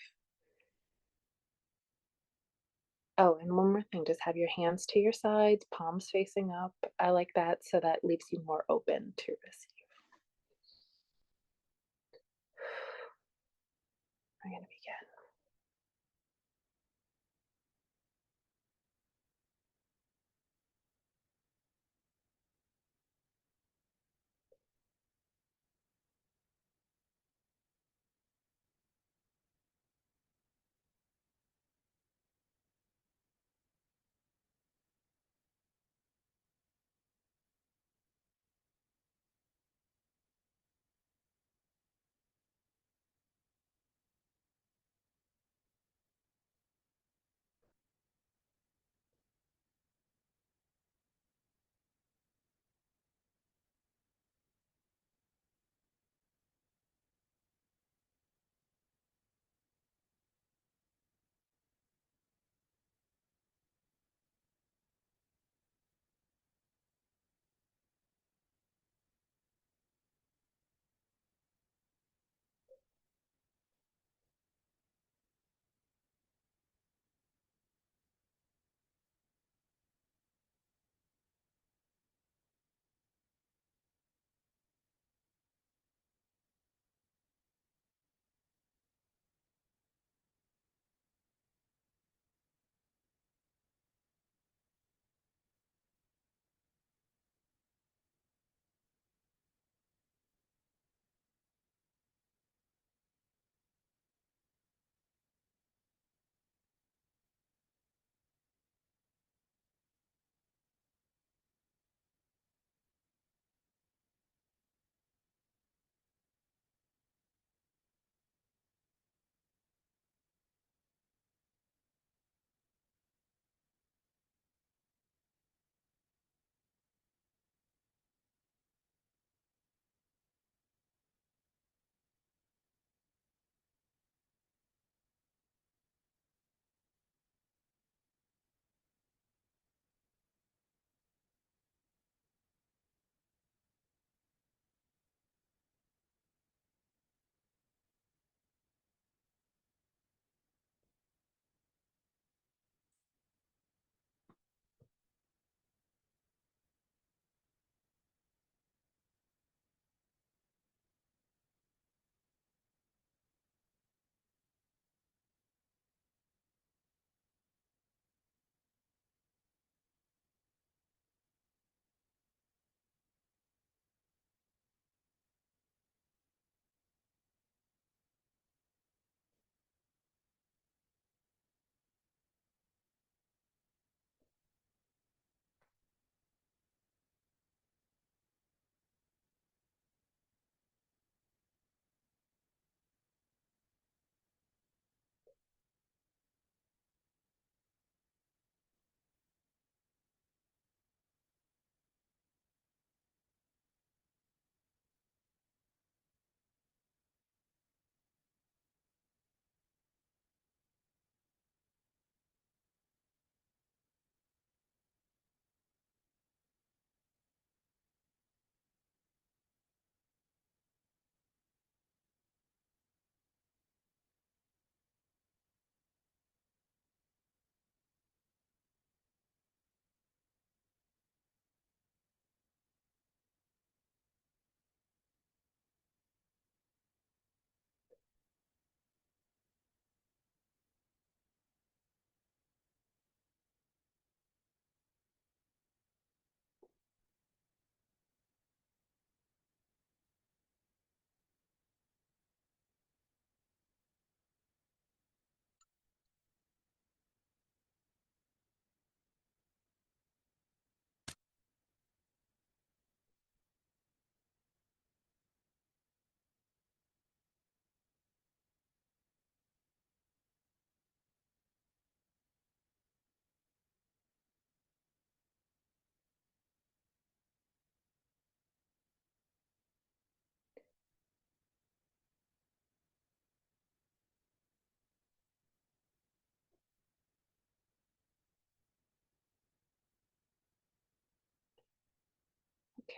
Oh, and one more thing, just have your hands to your sides, palms facing up. I like that, so that leaves you more open to receive. We're going to begin.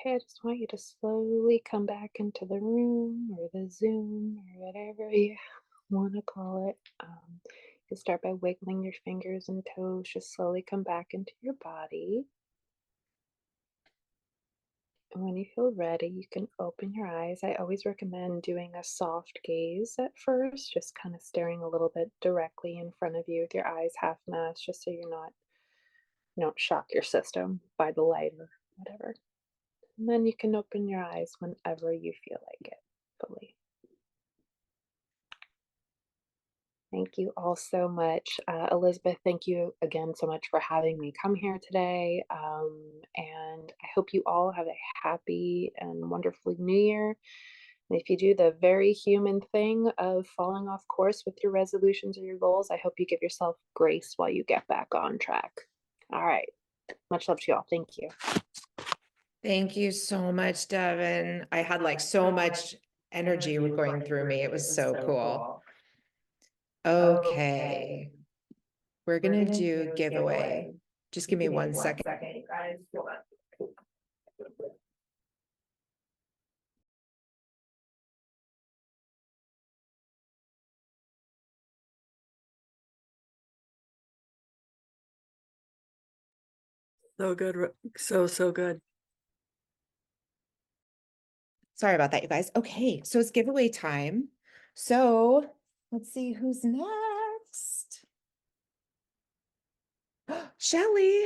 Okay, I just want you to slowly come back into the room or the Zoom or whatever you want to call it. You start by wiggling your fingers and toes. Just slowly come back into your body. And when you feel ready, you can open your eyes. I always recommend doing a soft gaze at first, just kind of staring a little bit directly in front of you with your eyes half masked, just so you don't shock your system by the light or whatever. And then you can open your eyes whenever you feel like it fully. Thank you all so much. Elizabeth, thank you again so much for having me come here today. And I hope you all have a happy and wonderful new year. And if you do the very human thing of falling off course with your resolutions or your goals, I hope you give yourself grace while you get back on track. All right. Much love to you all. Thank you. Thank you so much, Devon. I had like so much energy going through me. It was so cool. Okay. We're gonna do giveaway. Just give me 1 second. So good. So good. Sorry about that, you guys. Okay, so it's giveaway time. So let's see who's next. Shelly.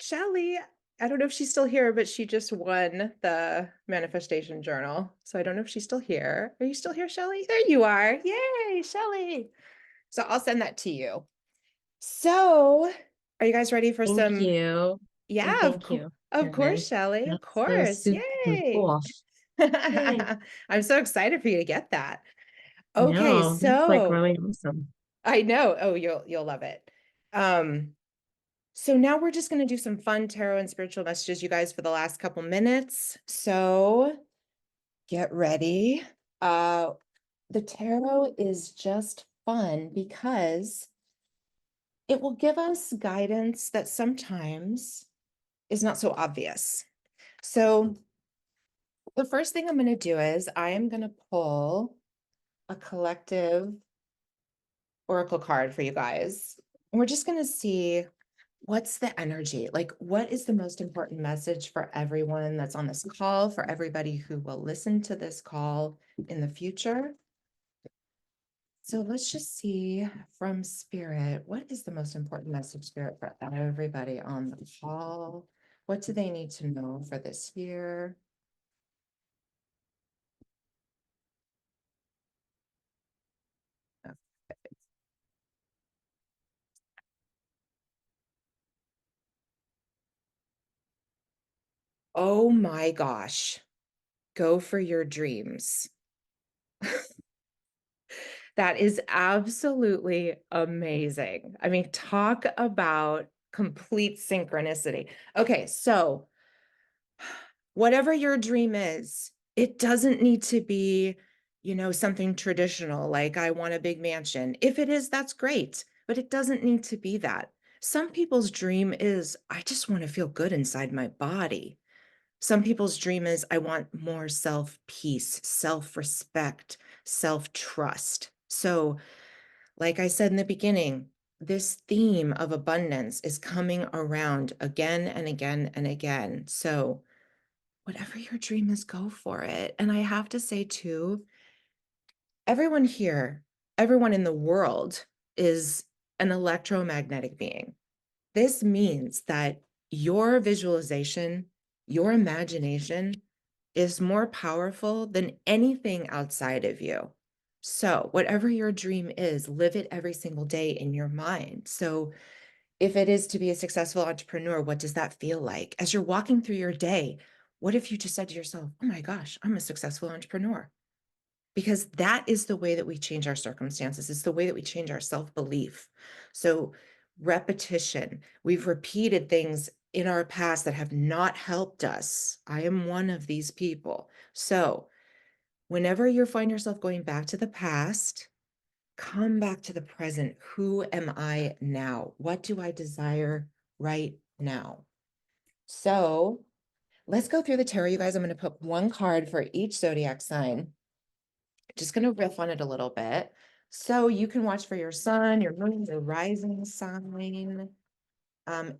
Shelly. I don't know if she's still here, but she just won the manifestation journal. So I don't know if she's still here. Are you still here, Shelly? There you are. Yay, Shelly. So I'll send that to you. So are you guys ready for Thank some? you. Yeah, Thank you. of course, Devin. Shelly. Of That's so course. super Yay. cool. Yay. I'm so excited for you to get that. Okay, No, that's like so really awesome. I know. Oh, you'll love it. So now we're just going to do some fun tarot and spiritual messages, you guys, for the last couple minutes. So get ready. The tarot is just fun because it will give us guidance that sometimes is not so obvious. So the first thing I'm going to do is I am going to pull a collective oracle card for you guys. And we're just going to see what's the energy, like what is the most important message for everyone that's on this call, for everybody who will listen to this call in the future. So let's just see from Spirit, what is the most important message, Spirit, for everybody on the call? What do they need to know for this year? Oh my gosh, go for your dreams. That is absolutely amazing. I mean, talk about complete synchronicity. Okay, so whatever your dream is, it doesn't need to be, something traditional, like I want a big mansion. If it is, that's great, but it doesn't need to be that. Some people's dream is, I just want to feel good inside my body. Some people's dream is, I want more self-peace, self-respect, self-trust. So, like I said in the beginning, this theme of abundance is coming around again and again and again. So, whatever your dream is, go for it. And I have to say, too, everyone here, everyone in the world is an electromagnetic being. This means that your visualization, your imagination is more powerful than anything outside of you. So, whatever your dream is, live it every single day in your mind. So, if it is to be a successful entrepreneur, what does that feel like? As you're walking through your day, what if you just said to yourself, oh my gosh, I'm a successful entrepreneur? Because that is the way that we change our circumstances. It's the way that we change our self-belief. So repetition, we've repeated things in our past that have not helped us. I am one of these people. So whenever you find yourself going back to the past, come back to the present. Who am I now? What do I desire right now? So Let's go through the tarot, you guys. I'm going to put one card for each zodiac sign. Just going to riff on it a little bit. So you can watch for your sun, your moon, your rising sign,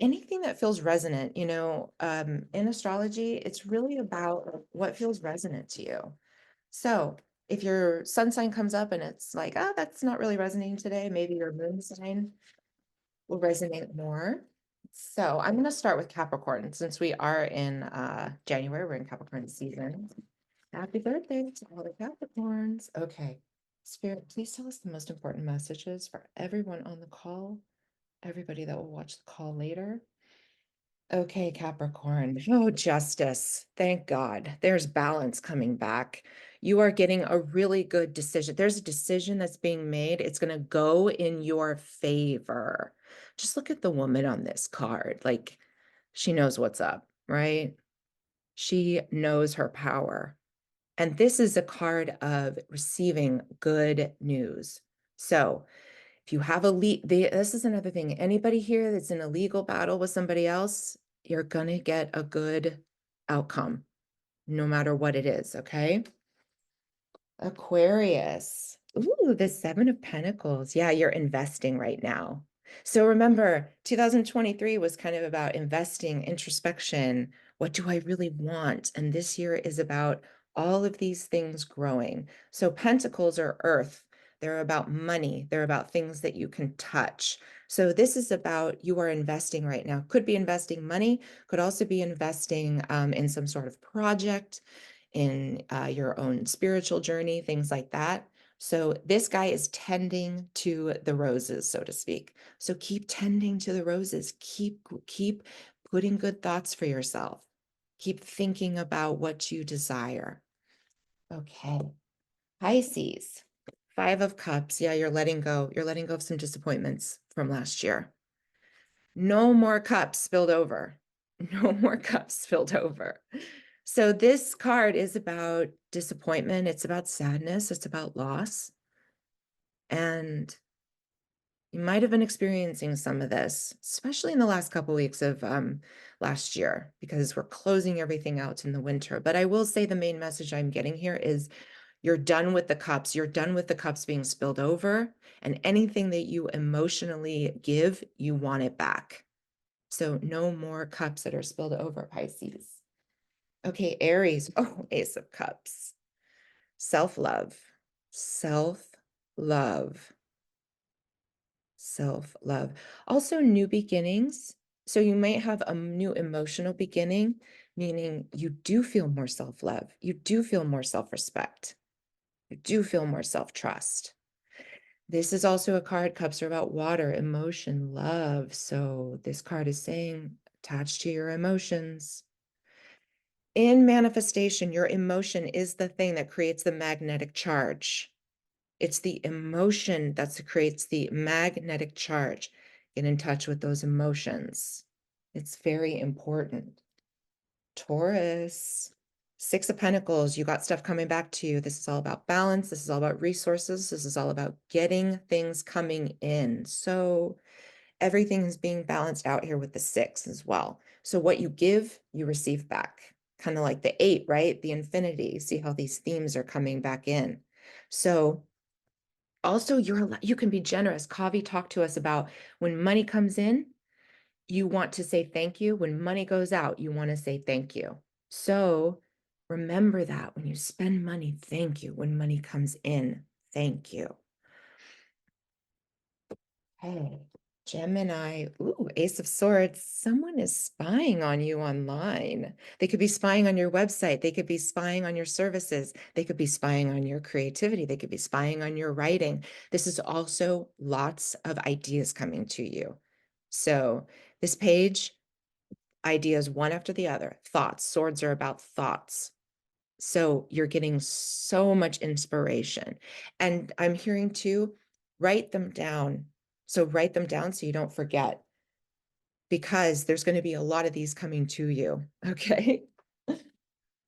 anything that feels resonant. In astrology, it's really about what feels resonant to you. So if your sun sign comes up and it's like, oh, that's not really resonating today, maybe your moon sign will resonate more. So I'm going to start with Capricorn. Since we are in January, we're in Capricorn season. Happy birthday to all the Capricorns. Okay. Spirit, please tell us the most important messages for everyone on the call, everybody that will watch the call later. Okay, Capricorn. Oh, justice. Thank God. There's balance coming back. You are getting a really good decision. There's a decision that's being made. It's going to go in your favor. Just look at the woman on this card. Like, she knows what's up, right? She knows her power. And this is a card of receiving good news. So if you have this is another thing. Anybody here that's in a legal battle with somebody else, you're going to get a good outcome, no matter what it is, okay? Aquarius. Ooh, the Seven of Pentacles. Yeah, you're investing right now. So remember, 2023 was kind of about investing, introspection. What do I really want? And this year is about all of these things growing. So pentacles are earth. They're about money. They're about things that you can touch. So this is about you are investing right now. Could be investing money, could also be investing in some sort of project, in your own spiritual journey, things like that. So this guy is tending to the roses, so to speak. So keep tending to the roses. Keep putting good thoughts for yourself. Keep thinking about what you desire. Okay. Pisces, Five of Cups. Yeah, you're letting go. You're letting go of some disappointments from last year. No more cups spilled over. No more cups spilled over. So this card is about disappointment. It's about sadness. It's about loss. And you might have been experiencing some of this, especially in the last couple of weeks of last year, because we're closing everything out in the winter. But I will say the main message I'm getting here is you're done with the cups. You're done with the cups being spilled over. And anything that you emotionally give, you want it back. So no more cups that are spilled over, Pisces. Okay, Aries. Oh, Ace of Cups. Self-love. Self-love. Self-love. Also new beginnings. So you might have a new emotional beginning, meaning you do feel more self-love. You do feel more self-respect. You do feel more self-trust. This is also a card, cups are about water, emotion, love. So this card is saying, attach to your emotions. In manifestation, your emotion is the thing that creates the magnetic charge. It's the emotion that creates the magnetic charge. Get in touch with those emotions. It's very important. Taurus, Six of Pentacles, you got stuff coming back to you. This is all about balance. This is all about resources. This is all about getting things coming in. So everything is being balanced out here with the six as well. So what you give, you receive back. Kind of like the eight, right? The infinity. See how these themes are coming back in. So also you can be generous. Kavi talked to us about when money comes in, you want to say thank you. When money goes out, you want to say thank you. So remember that when you spend money, thank you. When money comes in, thank you. Hey, Gemini, ooh, Ace of Swords. Someone is spying on you online. They could be spying on your website. They could be spying on your services. They could be spying on your creativity. They could be spying on your writing. This is also lots of ideas coming to you. So this page, ideas one after the other. Thoughts, swords are about thoughts. So you're getting so much inspiration. And I'm hearing too, write them down. So write them down so you don't forget, because there's going to be a lot of these coming to you. Okay.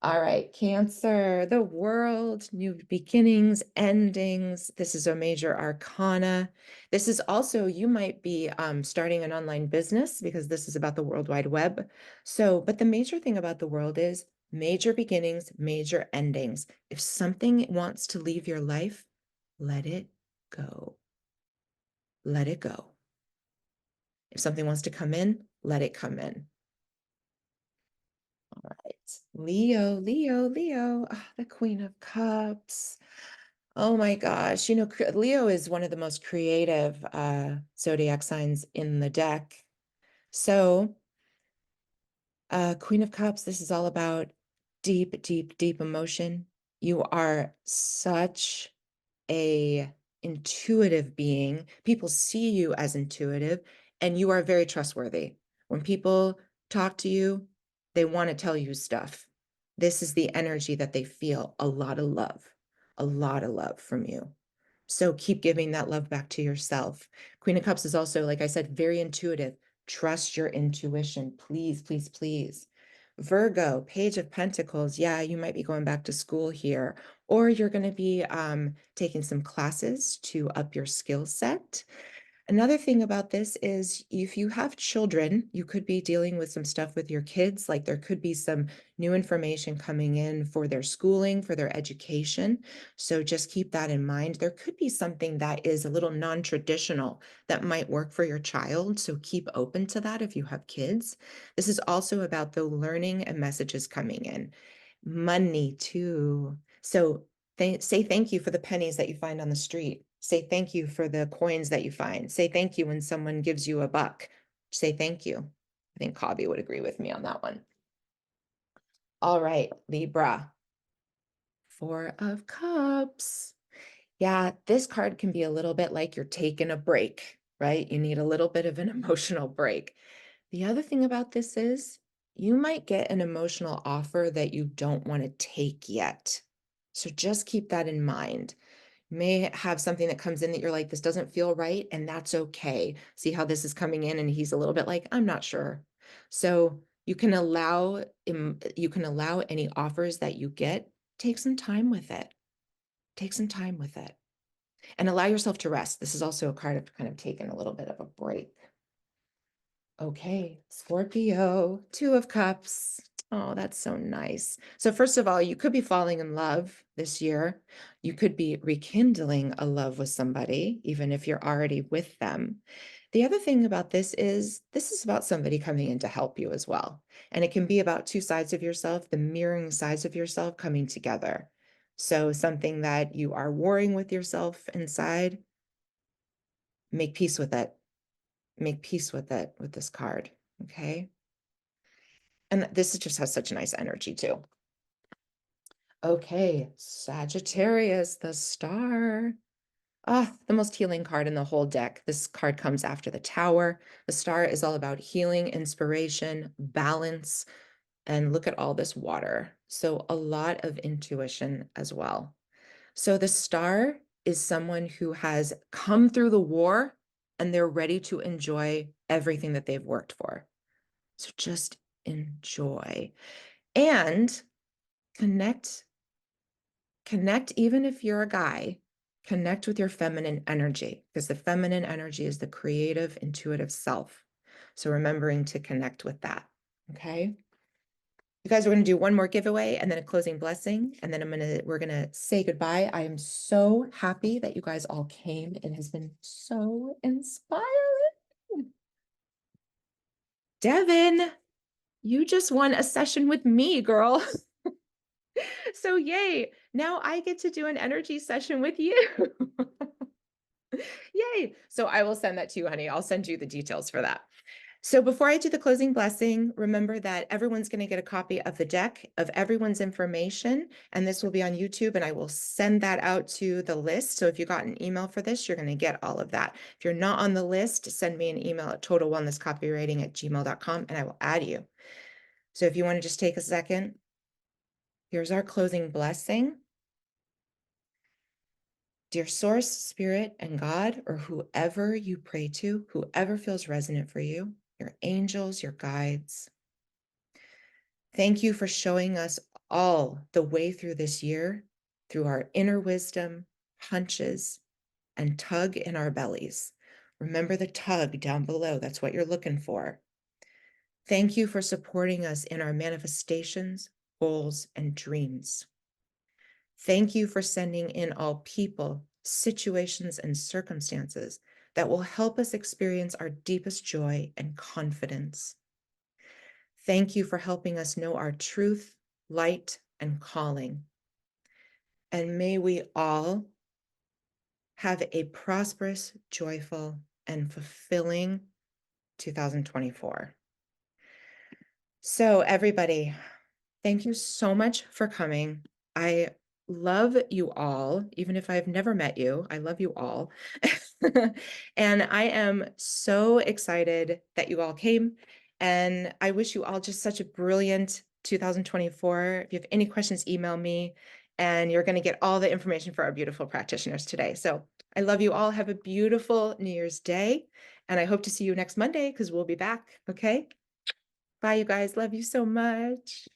All right, Cancer, the world, new beginnings, endings. This is a major arcana. This is also, you might be starting an online business because this is about the World Wide Web. So, but the major thing about the world is major beginnings, major endings. If something wants to leave your life, let it go. Let it go. If something wants to come in, let it come in. All right, Leo, Leo, Leo, the Queen of Cups. Oh my gosh, you know, Leo is one of the most creative zodiac signs in the deck. So, Queen of Cups, this is all about deep, deep, deep emotion. You are such a intuitive being. People see you as intuitive, and you are very trustworthy. When people talk to you, they want to tell you stuff. This is the energy that they feel, a lot of love from you. So keep giving that love back to yourself. Queen of Cups is also, like I said, very intuitive. Trust your intuition, please, please, please. Virgo, Page of Pentacles. Yeah, you might be going back to school here, or you're going to be taking some classes to up your skill set. Another thing about this is if you have children, you could be dealing with some stuff with your kids, like there could be some new information coming in for their schooling, for their education. So just keep that in mind. There could be something that is a little non-traditional that might work for your child. So keep open to that if you have kids. This is also about the learning and messages coming in. Money too. So say thank you for the pennies that you find on the street. Say thank you for the coins that you find. Say thank you when someone gives you a buck. Say thank you. I think Kavi would agree with me on that one. All right, Libra. Four of Cups. Yeah, this card can be a little bit like you're taking a break, right? You need a little bit of an emotional break. The other thing about this is you might get an emotional offer that you don't want to take yet. So just keep that in mind. You may have something that comes in that you're like, this doesn't feel right, and that's okay. See how this is coming in, and he's a little bit like, I'm not sure. So you can allow any offers that you get, take some time with it. Take some time with it. And allow yourself to rest. This is also a card of kind of taking a little bit of a break. Okay, Scorpio, Two of Cups. Oh, that's so nice. So first of all, you could be falling in love this year. You could be rekindling a love with somebody, even if you're already with them. The other thing about this is about somebody coming in to help you as well. And it can be about two sides of yourself, the mirroring sides of yourself coming together. So something that you are warring with yourself inside, make peace with it. Make peace with it with this card, okay? And this just has such a nice energy too. Okay, Sagittarius, the star. The most healing card in the whole deck. This card comes after the Tower. The star is all about healing, inspiration, balance, and look at all this water. So a lot of intuition as well. So the star is someone who has come through the war and they're ready to enjoy everything that they've worked for. So just enjoy and connect, even if you're a guy, connect with your feminine energy, because the feminine energy is the creative, intuitive self. So remembering to connect with that, okay? You guys are going to do one more giveaway and then a closing blessing, and then we're going to say goodbye. I am so happy that you guys all came. It has been so inspiring. Devon, you just won a session with me, girl. So yay, now I get to do an energy session with you. Yay. So I will send that to you, honey. I'll send you the details for that. So before I do the closing blessing, remember that everyone's going to get a copy of the deck of everyone's information, and this will be on YouTube, and I will send that out to the list. So if you got an email for this, you're going to get all of that. If you're not on the list, send me an email at totalwellnesscopywriting@gmail.com, and I will add you. So if you want to just take a second, here's our closing blessing. Dear Source, Spirit, and God, or whoever you pray to, whoever feels resonant for you, your angels, your guides, thank you for showing us all the way through this year through our inner wisdom, hunches, and tug in our bellies. Remember the tug down below. That's what you're looking for. Thank you for supporting us in our manifestations, goals, and dreams. Thank you for sending in all people, situations, and circumstances that will help us experience our deepest joy and confidence. Thank you for helping us know our truth, light, and calling. And may we all have a prosperous, joyful, and fulfilling 2024. So everybody, thank you so much for coming. I love you all, even if I've never met you. I love you all. And I am so excited that you all came. And I wish you all just such a brilliant 2024. If you have any questions, email me. And you're going to get all the information for our beautiful practitioners today. So I love you all. Have a beautiful New Year's Day. And I hope to see you next Monday because we'll be back. Okay. Bye, you guys. Love you so much.